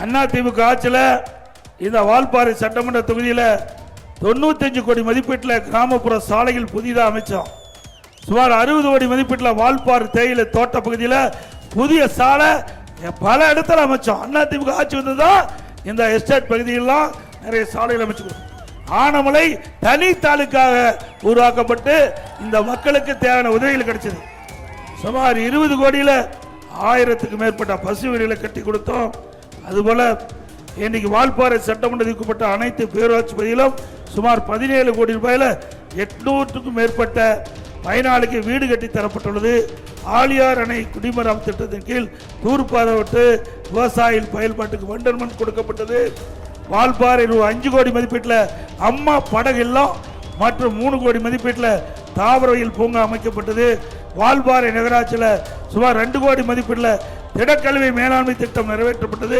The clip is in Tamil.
அதிமுக ஆட்சியில் இந்த வால்பாறை சட்டமன்ற தொகுதியில் 95 கோடி மதிப்பீட்டில் கிராமப்புற சாலைகள் புதிதாக அமைச்சோம். சுமார் 60 கோடி மதிப்பீட்டில் வால்பாறை தேயிலை தோட்ட பகுதியில் புதிய சாலை பல இடத்துல அமைச்சோம். அதிமுக ஆட்சி வந்ததுதான் இந்த எஸ்டேட் பகுதியெல்லாம் நிறைய சாலைகள் அமைச்சு. ஆனமலை தனி தாலுக்காக உருவாக்கப்பட்டு இந்த மக்களுக்கு தேவையான உதவிகள் கிடைச்சது. சுமார் 20 கோடியில் 1000க்கு மேற்பட்ட பசு வீடுகளை கட்டி கொடுத்தோம். அதுபோல இன்னைக்கு வால்பாறை சட்டமன்றத்திற்குட்பட்ட அனைத்து பேரூராட்சி பகுதியிலும் சுமார் 17 கோடி ரூபாயில் 800க்கும் மேற்பட்ட பயனாளிக்கு வீடு கட்டி தரப்பட்டுள்ளது. ஆழியார் அணை குடிமராமத்து திட்டத்தின் கீழ் தூர்பாதை விட்டு விவசாயிகள் பயன்பாட்டுக்கு வண்டர் மண் கொடுக்கப்பட்டது. வால்பாறை 5 கோடி மதிப்பீட்டில் அம்மா படகு இல்லம் மற்றும் 3 கோடி மதிப்பீட்டில் தாவரவியல் பூங்கா அமைக்கப்பட்டது. வால்பாறை நகராட்சியில் சுமார் 2 கோடி மதிப்பீட்டில் திடக்கல்வி மேலாண்மை திட்டம் நிறைவேற்றப்பட்டது.